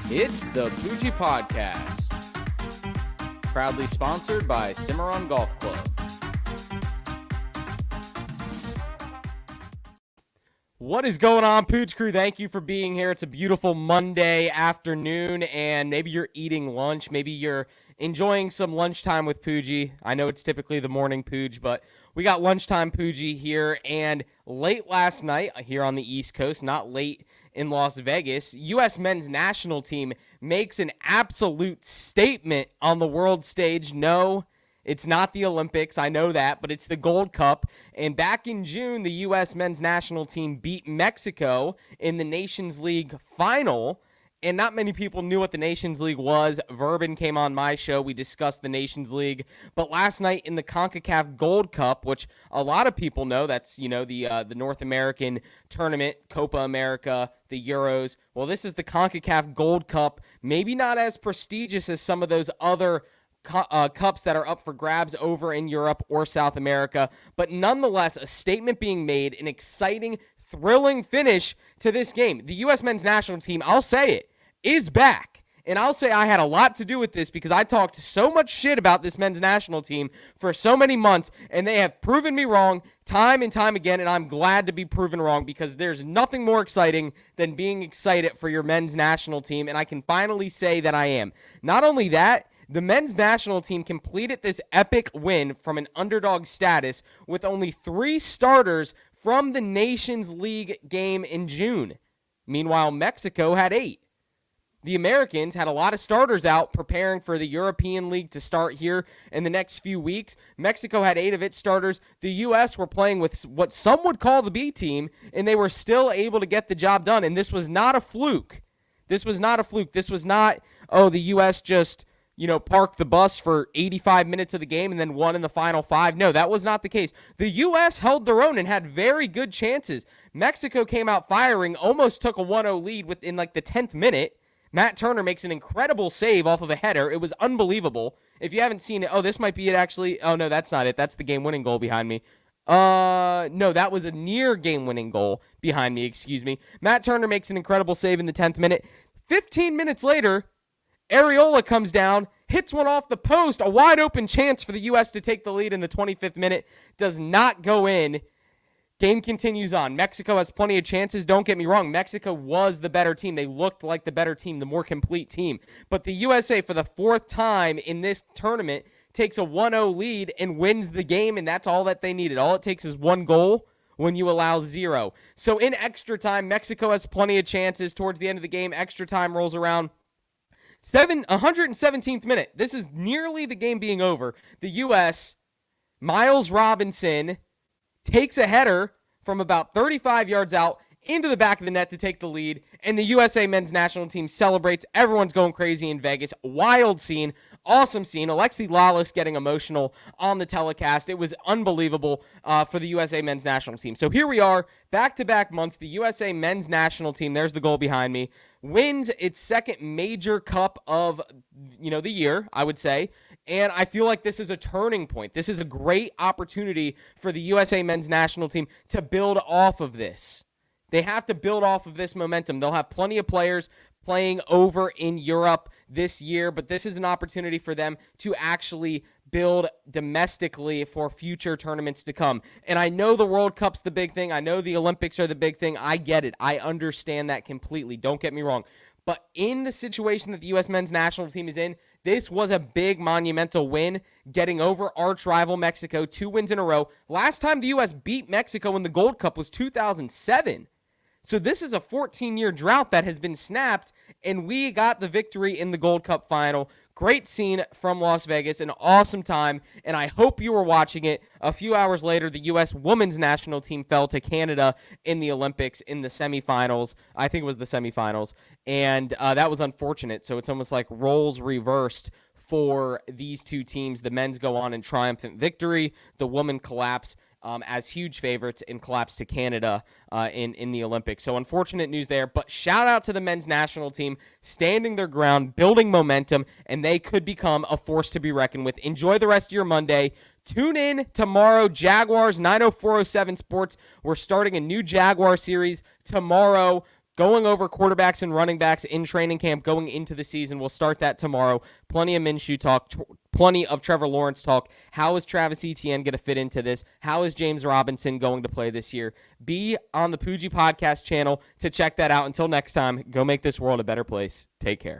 It's the Poojie Podcast, proudly sponsored by Cimarron Golf Club. What is going on, Pooj Crew? Thank you for being here. It's a beautiful Monday afternoon, and maybe you're eating lunch. Maybe you're enjoying some lunchtime with Poojie. I know it's typically the morning Pooj, but we got lunchtime Poojie here, and late last night here on the East Coast, not late in Las Vegas, U.S. men's national team makes an absolute statement on the world stage. No, it's not the Olympics, I know that, but it's the Gold Cup. And back in June, the U.S. men's national team beat Mexico in the Nations League final. And not many people knew what the Nations League was. Verbin came on my show. We discussed the Nations League. But last night in the CONCACAF Gold Cup, which a lot of people know, that's, the North American tournament, Copa America, the Euros. Well, this is the CONCACAF Gold Cup. Maybe not as prestigious as some of those other cups that are up for grabs over in Europe or South America, but nonetheless, a statement being made, an exciting, thrilling finish to this game. The U.S. men's national team, I'll say it, is back. And I'll say I had a lot to do with this because I talked so much shit about this men's national team for so many months, and they have proven me wrong time and time again, and I'm glad to be proven wrong because there's nothing more exciting than being excited for your men's national team, and I can finally say that I am. Not only that, the men's national team completed this epic win from an underdog status with only 3 starters from the Nations League game in June. Meanwhile, Mexico had 8. The Americans had a lot of starters out preparing for the European League to start here in the next few weeks. Mexico had 8 of its starters. The U.S. were playing with what some would call the B team, and they were still able to get the job done. And this was not a fluke. This was not, the U.S. just parked the bus for 85 minutes of the game and then won in the final 5. No, that was not the case. The U.S. held their own and had very good chances. Mexico came out firing, almost took a 1-0 lead within the 10th minute. Matt Turner makes an incredible save off of a header. It was unbelievable. If you haven't seen it, this might be it actually. Oh, no, that's not it. That's the game-winning goal behind me. No, that was a near game-winning goal behind me, excuse me. Matt Turner makes an incredible save in the 10th minute. 15 minutes later, Areola comes down, hits one off the post, a wide-open chance for the U.S. to take the lead in the 25th minute. Does not go in. Game continues on. Mexico has plenty of chances. Don't get me wrong. Mexico was the better team. They looked like the better team, the more complete team. But the USA, for the 4th time in this tournament, takes a 1-0 lead and wins the game, and that's all that they needed. All it takes is 1 goal when you allow 0. So in extra time, Mexico has plenty of chances. Towards the end of the game, extra time rolls around. 117th minute. This is nearly the game being over. The U.S., Miles Robinson, takes a header from about 35 yards out into the back of the net to take the lead, and the USA men's national team celebrates. Everyone's going crazy in Vegas. Wild scene, awesome scene. Alexi Lalas getting emotional on the telecast. It was unbelievable for the USA men's national team. So here we are, back-to-back months. The USA men's national team, there's the goal behind me, wins its 2nd major cup of the year, I would say. And I feel like this is a turning point. This is a great opportunity for the USA men's national team to build off of this. They have to build off of this momentum. They'll have plenty of players playing over in Europe this year, but this is an opportunity for them to actually build domestically for future tournaments to come. And I know the World Cup's the big thing. I know the Olympics are the big thing. I get it. I understand that completely. Don't get me wrong. But in the situation that the U.S. men's national team is in, this was a big monumental win, getting over arch rival Mexico, 2 wins in a row. Last time the U.S. beat Mexico in the Gold Cup was 2007. So this is a 14-year drought that has been snapped, and we got the victory in the Gold Cup final. Great scene from Las Vegas, an awesome time, and I hope you were watching it. A few hours later, the U.S. women's national team fell to Canada in the Olympics in the semifinals. I think it was the semifinals, and that was unfortunate. So it's almost like roles reversed for these two teams. The men's go on in triumphant victory. The women collapse as huge favorites and collapse to Canada in the Olympics. So unfortunate news there, but shout out to the men's national team standing their ground, building momentum, and they could become a force to be reckoned with. Enjoy the rest of your Monday. Tune in tomorrow, Jaguars 90407 Sports. We're starting a new Jaguar series tomorrow. going over quarterbacks and running backs in training camp going into the season. We'll start that tomorrow. Plenty of Minshew talk, plenty of Trevor Lawrence talk. How is Travis Etienne going to fit into this? How is James Robinson going to play this year? Be on the Poojie Podcast channel to check that out. Until next time, go make this world a better place. Take care.